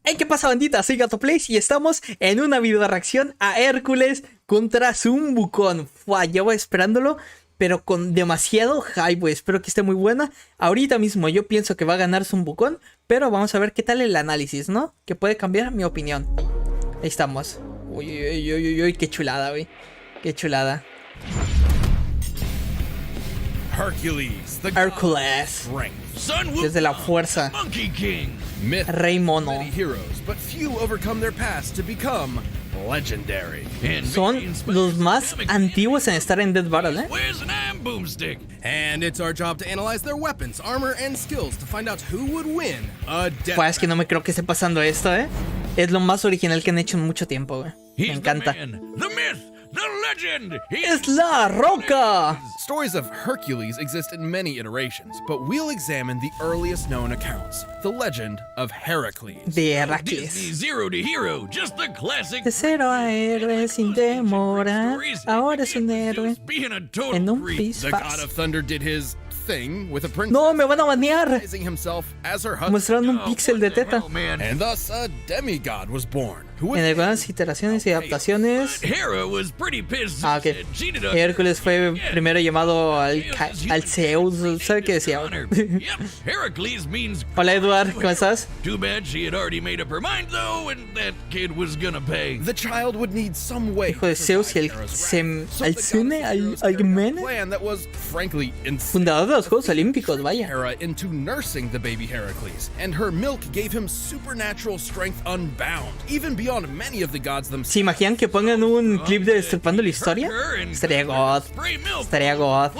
Hey, ¿qué pasa, bandita? Soy GatoPlays y estamos en una video reacción a Hércules contra un Wukong. Llevo esperándolo, pero con demasiado hype, güey. Espero que esté muy buena. Ahorita mismo yo pienso que va a ganar un Wukong, pero vamos a ver qué tal el análisis, ¿no? Que puede cambiar mi opinión. Ahí estamos. Uy, uy, uy, uy, uy, qué chulada, güey. Qué chulada. Hercules, desde la fuerza, Rey Mono. Son los más antiguos en estar en Death Battle, ¿eh? Pues es que no me creo que esté pasando esto, ¿eh? Es lo más original que han hecho en mucho tiempo, güey. Me encanta. ¡Es la Roca! Stories of Hercules exist in many iterations, but we'll examine the earliest known accounts, the legend of Hercules. De Hercules. Zero to hero, just the classic. De cero a héroe sin demora. Ahora es un héroe en un The god of thunder did his thing with a princess. No, me van a banear. Himself as her husband. Mostraron un píxel de teta. And thus a demigod was born. En algunas iteraciones y adaptaciones. Ok. Hércules fue primero llamado al Zeus. ¿Sabe qué decía? Hola, Eduard, ¿cómo estás? Hijo de Zeus y el Alcune, Alcmene, fundador de los Juegos Olímpicos, vaya. Into nursing the baby Hercules, and her milk gave him supernatural strength unbound, even beyond many of the gods themselves. ¿Se imaginan que pongan un clip de destripando la historia? Estaría god. Estaría god.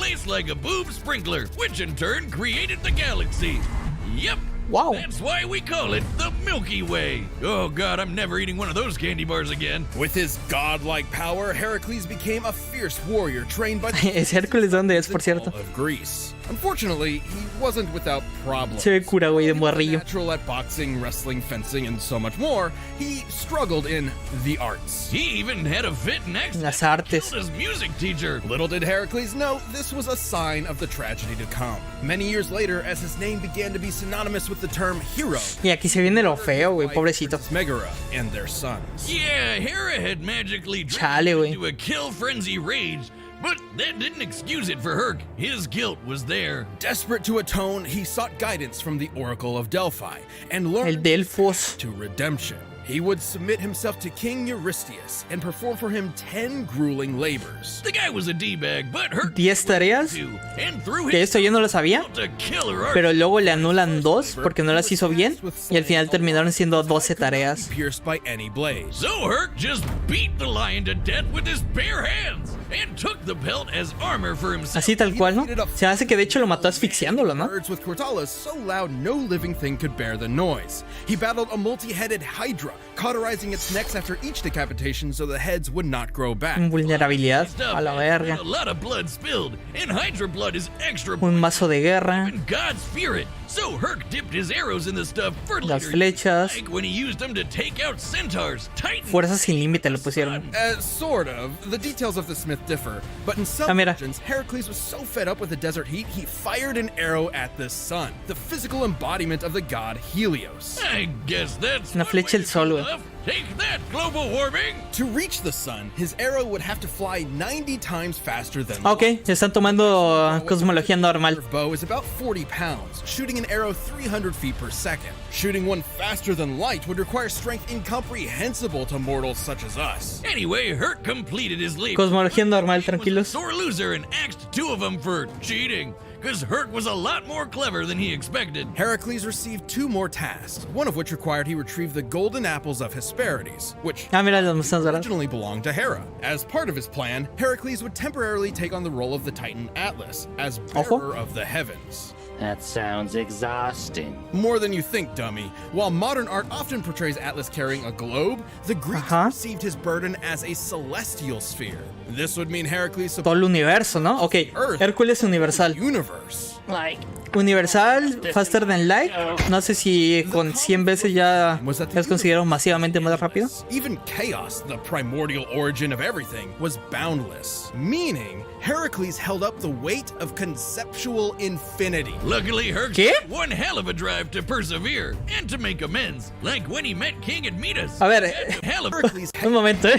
Wow. That's why we call it the Milky Way. Oh god, I'm never eating one of those candy bars again. With his godlike power, Hercules became a fierce warrior trained by the ¿Es Hércules dónde es, por cierto? of Greece. Unfortunately, he wasn't without problems. Se ve cura, güey, de morrillo. Natural at boxing, wrestling, fencing, and so much more, he struggled in the arts. He even had a fit in Las artes. his music teacher. Little did Hercules know this was a sign of the tragedy to come. Many years later, as his name began to be synonymous with the term hero. Y aquí se viene lo feo, güey, pobrecito. Megara and their sons. Yeah, Hera had magically Chale, driven güey. into a kill frenzy rage, but that didn't excuse it for Herc. His guilt was there. Desperate to atone, he sought guidance from the Oracle of Delphi and El learned Delfos. to redemption. He would submit himself to King Eurystheus and perform for him 10 grueling labors. The guy was a D-bag, but Herc 10 tareas. and through Que his esto yo no lo sabía. to kill her arch. Pero luego le anulan 2 porque no las hizo bien. Y al final terminaron siendo 12 tareas. Pierced by any blade. So Herc just beat the lion to death with his bare hands and took the pelt as armor for himself. Así tal cual, ¿no? Se hace que de hecho lo mató asfixiándolo, ¿no? Birds with cortalas so loud no living thing could bear the noise. He battled a multi-headed hydra, cauterizing its necks after each decapitation so the heads would not grow back. Vulnerabilidad. A la verga. A lot of blood spilled, and Hydra blood is extra. Un mazo de guerra. And God's spirit. So Herc dipped his arrows in the stuff for Las later, flechas. like when he used them to take out centaurs, titans. Fuerza sin límite le pusieron. Sort of. The details of the smith differ, but in some mira. legends, Hercules was so fed up with the desert heat, he fired an arrow at the sun, the physical embodiment of the god Helios. I guess that's Una one flecha way al sol, to güey. love. Take that, global warming. To reach the sun, his arrow would have to fly 90 times faster than Ok, se están tomando cosmología normal. light. Bow is about 40 pounds, shooting an arrow 300 feet per second. Shooting one faster than light would require strength incomprehensible to mortals such as us. Anyway, Herc completed his leap. Cosmología normal, Was a tranquilos. sore loser and axed 2 of them for cheating, because Herc was a lot more clever than he expected. Heracles received 2 more tasks, one of which required he retrieve the golden apples of Hesperides, which Ah, mira las manzanas doradas. originally belonged to Hera. As part of his plan, Heracles would temporarily take on the role of the Titan Atlas, as Ojo. bearer of the heavens. That sounds exhausting. More than you think, dummy. While modern art often portrays Atlas carrying a globe, the Greeks perceived his burden as a celestial sphere. This would mean Heracles Todo el universo, ¿no? Ok, Hércules universal. universe. Like Universal, Faster Than Light. No sé si con 100 veces ya es considerado masivamente más rápido. Even chaos, the primordial origin of everything, was boundless, meaning Hercules held up the weight of conceptual infinity. Luckily, Herc ¿Qué? had one hell of a drive to persevere and to make amends, like when he met King Admetus. A ver, Hell of Hercules' un momento,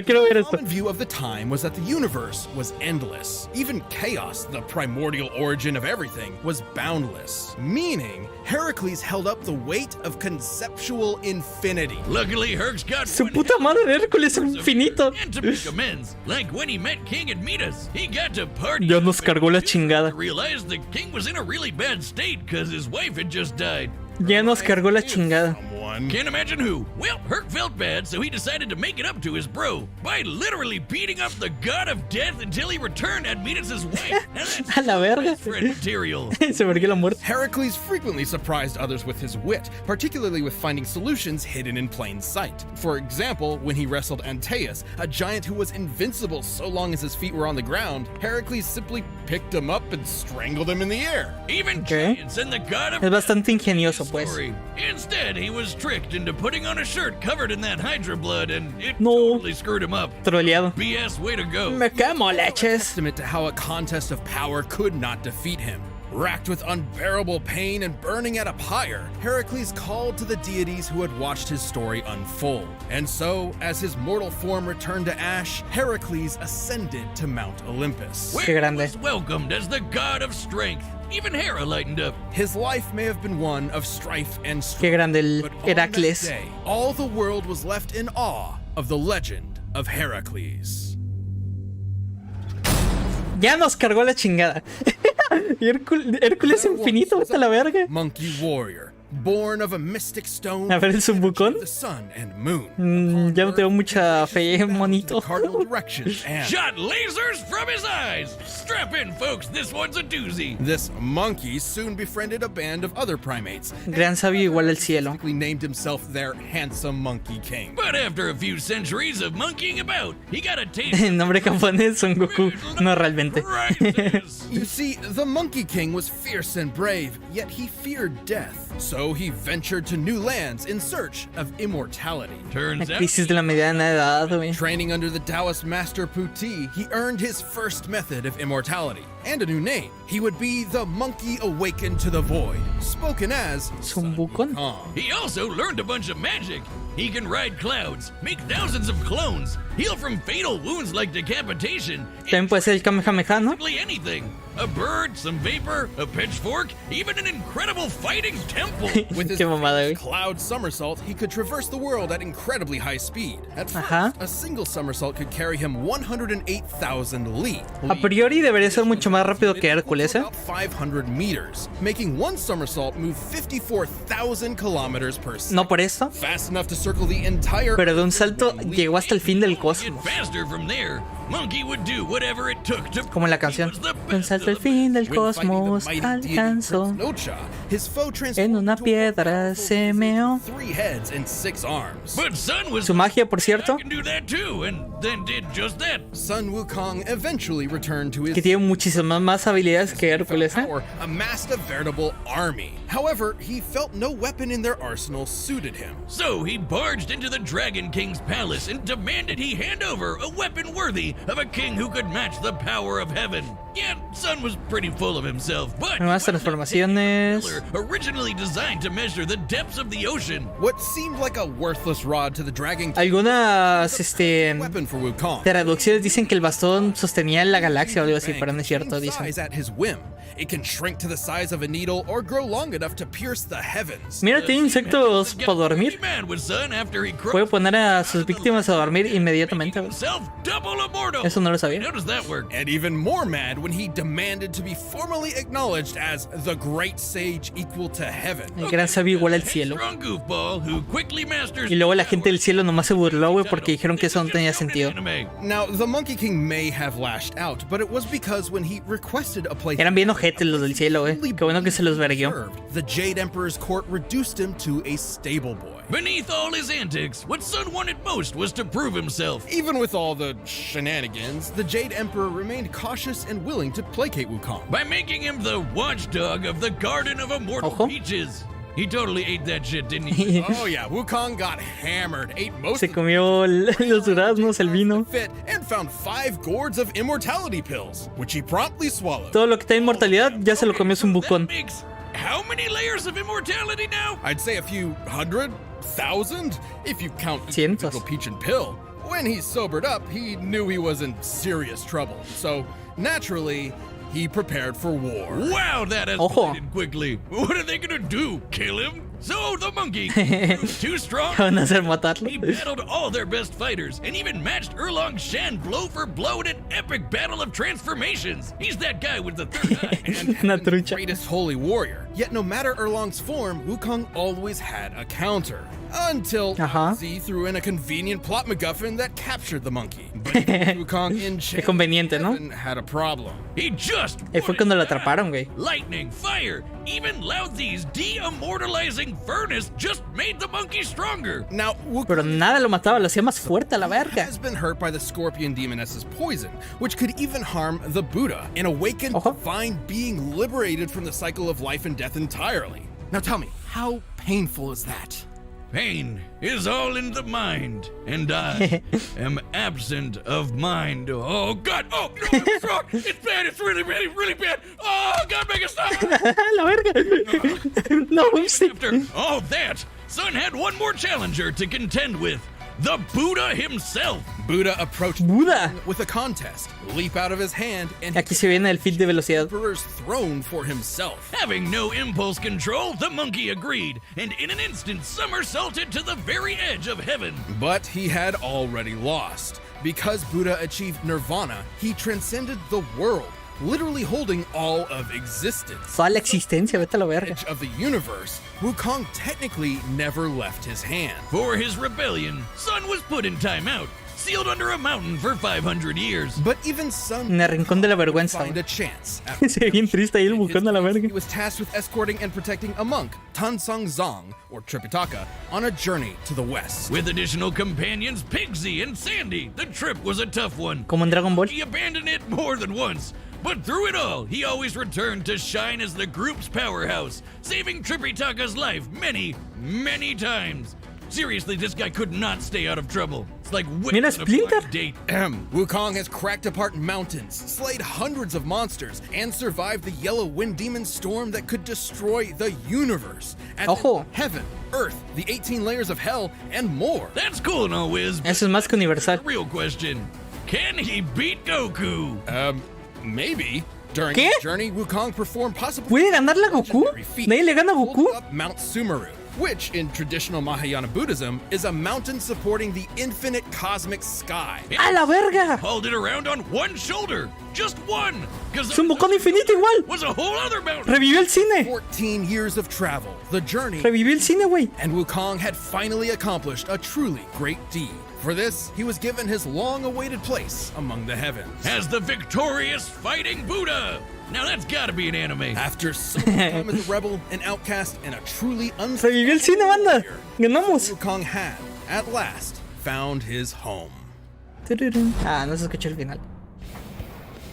quiero ver esto. common view of the time was that the universe was endless. Even chaos, the primordial origin of everything, was boundless, meaning Hercules held up the weight of conceptual infinity. Luckily, Herc's got Su one puta hell of madre a de Hércules drive to infinito. persevere and to make amends, like when he met King Admetus. He got to party. Ya nos cargó la and chingada. realized the king was in a really bad state because his wife had just died. Ya nos cargó la chingada. Someone. Can't imagine who. Well, Herc felt bad, so he decided to make it up to his bro by literally beating up the god of death until he returned Admetus' wife. Now that's A la verga. friend material. Se vergué la muerte. Heracles frequently surprised others with his wit, particularly with finding solutions hidden in plain sight. For example, when he wrestled Antaeus, a giant who was invincible so long as his feet were on the ground, Heracles simply picked him up and strangled him in the air. Even Okay. giants and the god of Es bastante ingenioso, pues. story. Instead, he was tricked into putting on a shirt covered in that Hydra blood, and it No. totally screwed him up. Troleado. BS, way to go. Me quemo leches. Testament to how a contest of power could not defeat him. Racked with unbearable pain and burning at a pyre, Heracles called to the deities who had watched his story unfold. And so, as his mortal form returned to ash, Heracles ascended to Mount Olympus. Where Qué grande. he was welcomed as the god of strength. Even Hera lightened up. His life may have been one of strife and Qué struggle, grande el but on that Heracles. day, all the world was left in awe of the legend of Heracles. Ya nos cargó la chingada. Hércules infinito, vete a la verga. Monkey warrior, born of a mystic stone. A ver el Wukong. The sun and moon. Ya no tengo mucha fe, monito. Cardinal directions and Shot lasers from his eyes. Strap in, folks. This one's a doozy. this monkey soon befriended a band of other primates. Gran sabio igual al cielo. Basically named himself their handsome monkey king. But after a few centuries of monkeying about, he got a taste El nombre japonés Son Goku. No realmente. Crisis. You see, the Monkey King was fierce and brave, yet he feared death. So he ventured to new lands in search of immortality. La Turns out crisis de la mediana edad, güey. Training under the Taoist master Puti, he earned his first method of immortality and a new name. He would be the Monkey Awakened to the Void, spoken as Son Wukong. Kong. he also learned a bunch of magic. He can ride clouds, make thousands of clones, heal from fatal wounds like decapitation, También puede ser el Kamehameha, ¿no? basically anything. A bird, some vapor, a pitchfork, even an incredible fighting temple. With his Qué mamada, güey. cloud somersault, he could traverse the world at incredibly high speed. At first, Ajá. a single somersault could carry him 108,000 li. A priori debería ser mucho más rápido que Hércules, ¿eh? About 500 meters, making one somersault move 54,000 kilometers per second. No por eso, Fast enough to circle the entire pero de un salto llegó hasta el fin del Get cosmos. faster from there. Monkey would do whatever it took to Como en la canción. He was the Un best salto al of the fin del When fighting the cosmos mighty deity alcanzó. Prince Nocha, his foe En transformed una into a piedra powerful se beast meó. with 3 heads and 6 arms. But Sun was Su magia, por cierto, I can do that too, and then did just that. Sun Wukong eventually returned to his que tiene muchísimas más habilidades que Hércules, ¿eh? power, amassed a veritable army. However, he felt no weapon in their arsenal suited him. So he barged into the Dragon King's palace and demanded he hand over a weapon worthy of a king who could match the power of heaven. Yeah, Sun was pretty full of himself, but Nuevas transformaciones. originally designed to measure the depths of the ocean. What seemed like a worthless rod to the Dragon King, Algunas weapon for Wukong. traducciones dicen que el bastón sostenía la galaxia o algo así, pero no es cierto, Same dicen. size at his whim. It can shrink to the size of a needle or grow long enough to pierce the heavens. Mira, tiene insectos para dormir. Mad with Sun after he Puede poner a sus víctimas a dormir inmediatamente. güey. himself double immortal. Eso no lo sabía. How does that work? And even more mad when he demanded to be formally acknowledged as the great sage equal to heaven. El gran sabio igual al cielo. Strong goofball who quickly masters Y luego la gente del cielo nomás se burló, güey, porque dijeron que eso no tenía sentido. Now, the Monkey King may have lashed out, but it was because when he requested a place Eran bien ojetes los del cielo, güey. Qué bueno que se los verguió. served, the Jade Emperor's court reduced him to a stable boy. Beneath all his antics, what Sun wanted most was to prove himself. Even with all the shenanigans, the Jade Emperor remained cautious and willing willing to placate Wukong. By making him the watchdog of the Garden of Immortal Ojo. Peaches. He totally ate that shit, didn't he? Oh yeah, Wukong got hammered, ate most Se of comió los duraznos, el vino. fit, and found 5 gourds of immortality pills, which he promptly swallowed. Todo lo que está en inmortalidad ya se lo comió un That bucón. makes how many layers of immortality now? I'd say a few hundred, thousand, if you count each Cientos. individual peach and pill. When he sobered up, he knew he was in serious trouble. So, naturally, he prepared for war. Wow, that Ojo. escalated quickly. What are they gonna do? Kill him? So the monkey proved too strong. Van a hacer matarlo. He battled all their best fighters and even matched Erlong Shan blow for blow in an epic battle of transformations. He's that guy with the third eye. And Una the trucha. greatest holy warrior. Yet no matter Erlong's form, Wukong always had a counter. Until Z threw in a convenient plot MacGuffin that captured the monkey. But Wukong in Qué conveniente, ¿no? had a problem. He just Fue cuando lo atraparon, güey. lightning, fire, even Laozi's de-immortalizing furnace just made the monkey stronger. Now, Wukong Pero nada lo mataba, lo hacía más fuerte a la verga. has been hurt by the scorpion demoness's poison, which could even harm the Buddha, an awakened Ojo. divine being liberated from the cycle of life and death entirely. Now tell me, how painful is that? Pain is all in the mind, and I am absent of mind. Oh, God! Oh, no, it's wrong! It's bad! It's really, really, really bad! Oh, God, make it stop! La verga. No, sí. After all that, Sun had one more challenger to contend with. The Buddha himself. Buddha approached Buda. with a contest, leap out of his hand, and Aquí se viene el feed de velocidad. emperor's throne for himself. Having no impulse control, the monkey agreed, and in an instant somersaulted to the very edge of heaven. But he had already lost. Because Buddha achieved nirvana, he transcended the world, literally holding all of existence. Toda la existencia, vete a la verga. Of the universe, Wukong technically never left his hand. For his rebellion, Sun was put in timeout, sealed under a mountain for 500 years. But even Sun En el rincón de la vergüenza. find güey. a chance. Se ve bien triste ahí el bucón a la verga. He was tasked with escorting and protecting a monk, Tansong Zong, or Tripitaka, on a journey to the west. With additional companions, Pigsy and Sandy, the trip was a tough one. Como en Dragon Ball. He abandoned it more than once. But through it all, he always returned to shine as the group's powerhouse, saving Tripitaka's life many, many times. Seriously, this guy could not stay out of trouble. It's like Mira, whipping a Splinter. blind date. Wukong has cracked apart mountains, slayed hundreds of monsters, and survived the yellow wind demon storm that could destroy the universe. And Ojo. heaven, earth, the 18 layers of hell, and more. That's cool and all, Wiz. but Eso es más que universal. the real question, can he beat Goku? Maybe. During ¿Qué? his journey, Wukong performed possibly ¿Puede ganarle a Goku? legendary feat. ¿Nadie le gana a Goku? Pulled up Mount Sumeru, which in traditional Mahayana Buddhism is a mountain supporting the infinite cosmic sky. ¡A la verga! Hauled it around on one shoulder. Just one. Because Es un bucón infinito igual. was a whole other mountain. Revivió el cine. 14 years of travel, the journey, Revivió el cine, güey. and Wukong had finally accomplished a truly great deed. For this, he was given his long-awaited place among the heavens. As the victorious fighting Buddha. Now that's gotta be an anime. After some time as a rebel, an outcast, and a truly Revivió el cine, banda. Ganamos. Wukong had, at last, found his home. Tururún. Ah, no se escuchó el final.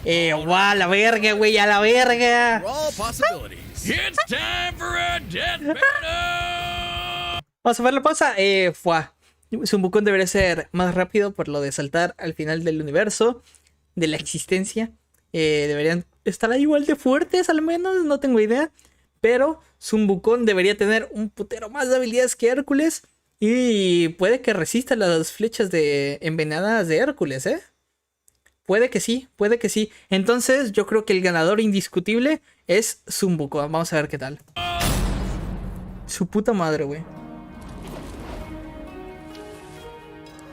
¡Guau! ¡La verga, güey! ¡A la verga! For all possibilities. It's time for a death battle. Vamos a ver la pausa. Sun Wukong debería ser más rápido por lo de saltar al final del universo, de la existencia. Deberían estar igual de fuertes, al menos, no tengo idea. Pero Sun Wukong debería tener un putero más de habilidades que Hércules. Y puede que resista las flechas envenenadas de Hércules, ¿eh? Puede que sí, puede que sí. Entonces yo creo que el ganador indiscutible es Sun Wukong. Vamos a ver qué tal. Su puta madre, güey.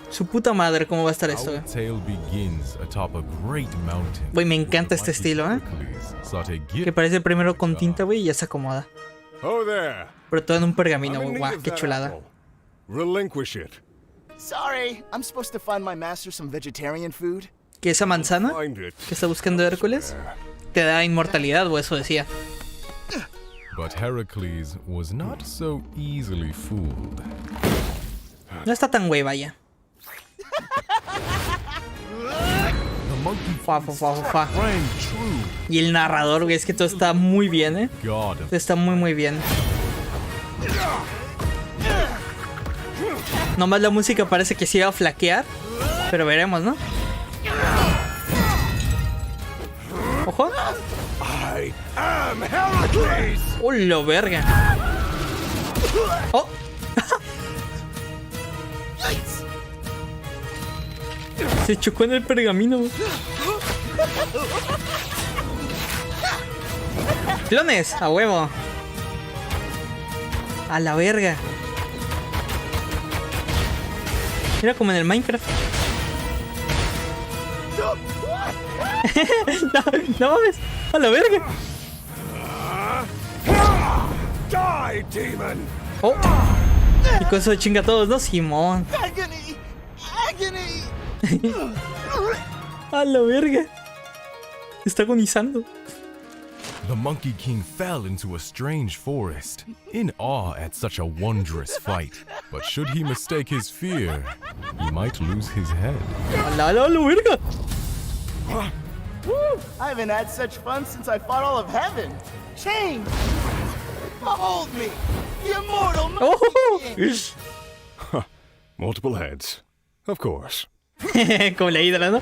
Su puta madre, ¿cómo va a estar esto, güey? Our tale begins atop a great mountain. Güey, me encanta este estilo, ¿eh? Hercules sought a Que gift. parece primero con tinta, güey, y ya se acomoda. Oh there. Pero todo en un pergamino, I'm in güey. need Guau, of qué that chulada. apple. Relinquish it. Sorry, I'm supposed to find my master some vegetarian food. Que esa manzana Find it. que está buscando Hércules te da inmortalidad, o eso decía. But Hercules was not so easily fooled. No está tan güey, vaya. The Monkey Fa, fa, fa, fa, fa. rang true. Y el narrador, güey, es que todo está muy bien, God of Está muy bien. Nomás la música parece que se iba a flaquear. Pero veremos, ¿no? Ojo. I am Hercules! ¡Oh, la verga! ¡Oh! Se chocó en el pergamino, güey. ¡Clones! ¡A huevo! ¡A la verga! Era como en el Minecraft. No mames, a la verga. Die, demon! Oh. Y con eso chinga a todos, ¿no? Simón. Agony! Agony! A la verga. Está agonizando. The Monkey King fell into a strange forest, in awe at such a wondrous fight. But should he mistake his fear, he might lose his head. A la verga. I haven't had such fun since I fought all of heaven. Change! Behold me! The immortal Monkey Oh. King! Multiple heads. Of course. Como la hidra, ¿no?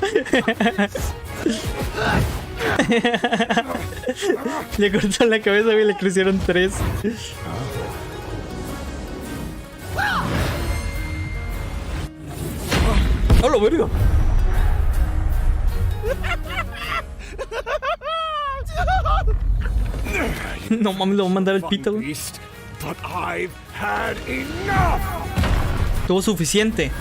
Le cortó la cabeza y le crecieron 3. ¡Oh, la verga! No mames, lo voy a mandar al pito, güey. Beast, but I've had enough! Tuvo suficiente.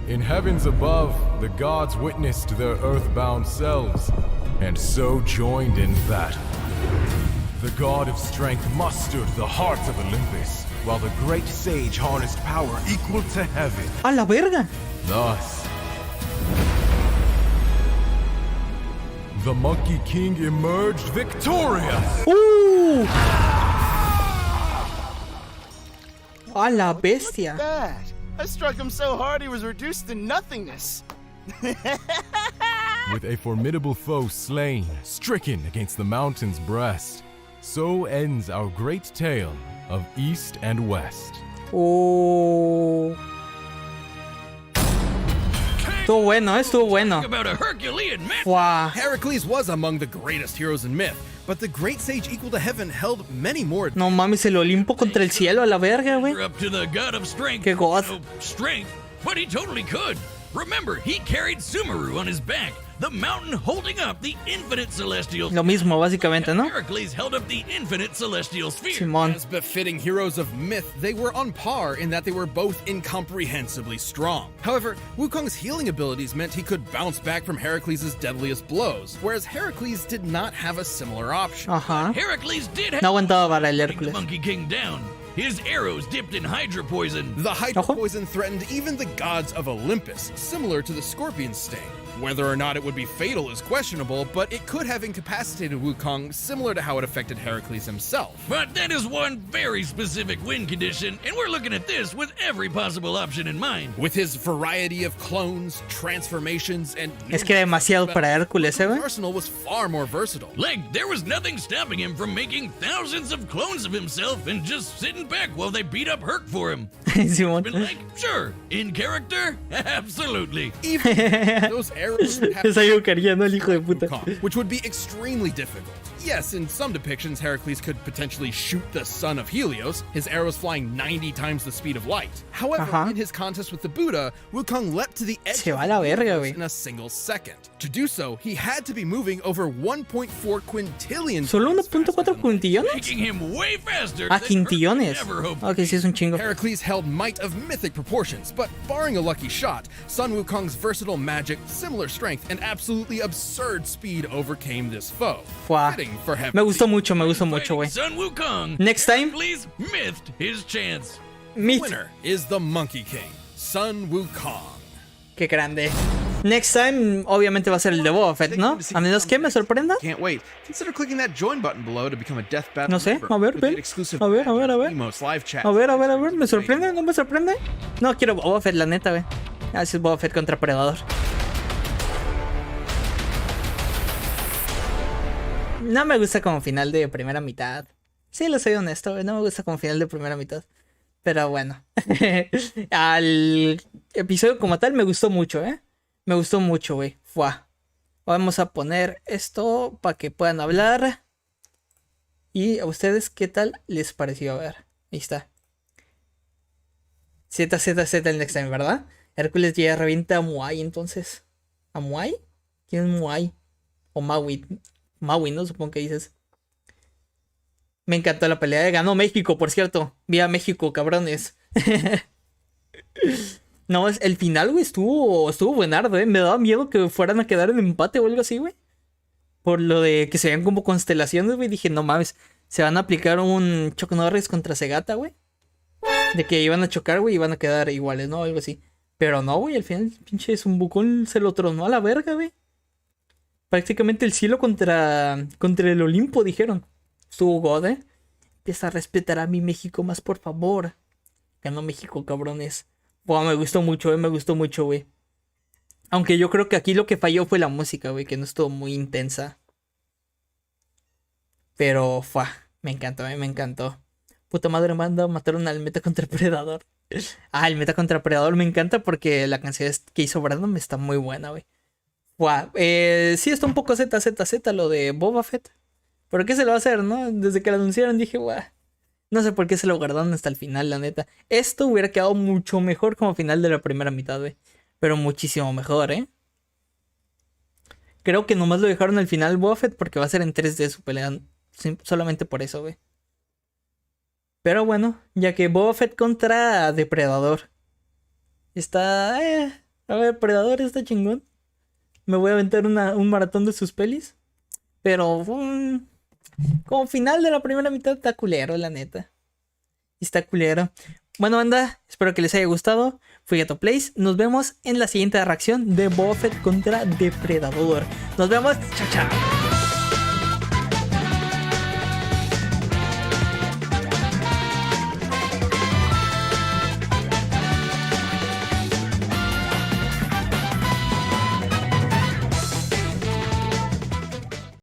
In heavens above, the gods witnessed their earthbound selves, and so joined in battle. The god of strength mustered the heart of Olympus, while the great sage harnessed power equal to heaven. ¡A la verga! Thus, the Monkey King emerged victorious. ¡A la bestia! Bad. I struck him so hard he was reduced to nothingness. With a formidable foe slain, stricken against the mountain's breast, so ends our great tale of East and West. Oh. Estuvo bueno, estuvo bueno. About a Herculean myth. Wow. Heracles was among the greatest heroes in myth, but the great sage equal to heaven held many more. No mames, el Olimpo contra el cielo, a la verga, güey. Up to the god of strength. Qué god. No strength, but he totally could. Remember, he carried Sumeru on his back, the mountain holding up the infinite celestial. Lo mismo, básicamente, ¿no? Heracles held up the infinite celestial sphere. Simón. As befitting heroes of myth, they were on par in that they were both incomprehensibly strong. However, Wukong's healing abilities meant he could bounce back from Heracles' deadliest blows, whereas Heracles did not have a similar option. Ajá. Heracles did have No aguantaba para el the Hércules. Monkey King down. His arrows dipped in Hydra poison. The Hydra Ojo. poison threatened even the gods of Olympus, similar to the scorpion sting. Whether or not it would be fatal is questionable, but it could have incapacitated Wukong, similar to how it affected Heracles himself. But that is one very specific win condition, and we're looking at this with every possible option in mind. With his variety of clones, transformations, and Es que era demasiado para Hércules, his güey. arsenal was far more versatile. Like, there was nothing stopping him from making thousands of clones of himself and just sitting back while they beat up Herc for him. Simón. Been like, sure, in character, absolutely. Even those arrows would have Es algo que haría, ¿no? El hijo de puta. Wukong, which would be extremely difficult. Yes, in some depictions, Heracles could potentially shoot the son of Helios, his arrows flying 90 times the speed of light. However, Ajá. in his contest with the Buddha, Wukong leapt to the edge Se of va a the la verga, universe güey. in a single second. To do so, he had to be moving over 1.4 quintillion. Solo 1.4 quintillones. Making him way faster Ah, than Herc quintillones. ever hoped. Ok, sí es un chingo. Heracles held might of mythic proportions, but barring a lucky shot, Sun Wukong's versatile magic, similar strength, and absolutely absurd speed overcame this foe. Fua. Fitting for heaven. Me gustó mucho, güey. Sun Wukong. Next time. Hercules missed his chance. Meet. Winner is the Monkey King, Sun Wukong. Qué grande. Next time, obviamente va a ser el de Boba Fett, ¿no? A menos que me sorprenda. Can't wait. Consider clicking that join button below to become a Death Battle No sé, member a ver, with ven. the exclusive A ver, a ver, a ver. emotes, live chat, A ver, ¿me sorprende? ¿No me sorprende? No, quiero Boba Fett, la neta, güey. Así es Boba Fett contra Predador. No me gusta como final de primera mitad. Sí, lo soy honesto, güey. No me gusta como final de primera mitad. Pero bueno. Al episodio como tal me gustó mucho, ¿eh? Me gustó mucho, güey. Fuá. Vamos a poner esto para que puedan hablar. Y a ustedes, ¿qué tal les pareció? A ver, ahí está. ZZZ el next time, ¿verdad? Hércules ya revienta a Muay, entonces. ¿A Muay? ¿Quién es Muay? O Maui. Maui, ¿no? Supongo que dices. Me encantó la pelea. Ganó México, por cierto. Viva México, cabrones. No, el final, güey, estuvo buenardo, ¿eh? Me daba miedo que fueran a quedar en empate o algo así, güey. Por lo de que se vean como constelaciones, güey. Dije, no mames, se van a aplicar un Chuck Norris contra Segata, güey. De que iban a chocar, güey, y iban a quedar iguales, ¿no? Algo así. Pero no, güey, al final, pinche Wukong se lo tronó a la verga, güey. Prácticamente el cielo contra el Olimpo, dijeron. Estuvo God, ¿eh? Empieza a respetar a mi México más, por favor. Ganó México, cabrones. Wow, me gustó mucho, güey. Aunque yo creo que aquí lo que falló fue la música, güey, que no estuvo muy intensa. Pero, me encantó, me encantó. Puta madre, mataron al meta contra Predador. El meta contra Predador me encanta porque la canción que hizo Brandon está muy buena, güey. Sí está un poco ZZZ lo de Boba Fett. ¿Pero qué se lo va a hacer, no? Desde que lo anunciaron dije, no sé por qué se lo guardaron hasta el final, la neta. Esto hubiera quedado mucho mejor como final de la primera mitad, güey. Pero muchísimo mejor, ¿eh? Creo que nomás lo dejaron al final Boba Fett porque va a ser en 3D su pelea. Solamente por eso, güey. Pero bueno, ya que Boba Fett contra Depredador. Está... A ver, Predador está chingón. Me voy a aventar un maratón de sus pelis. Pero... como final de la primera mitad está culero, la neta. Está culero. Bueno, banda, espero que les haya gustado. Fui Gato Plays. Nos vemos en la siguiente reacción de Boba Fett contra Depredador. Nos vemos. Chao, chao.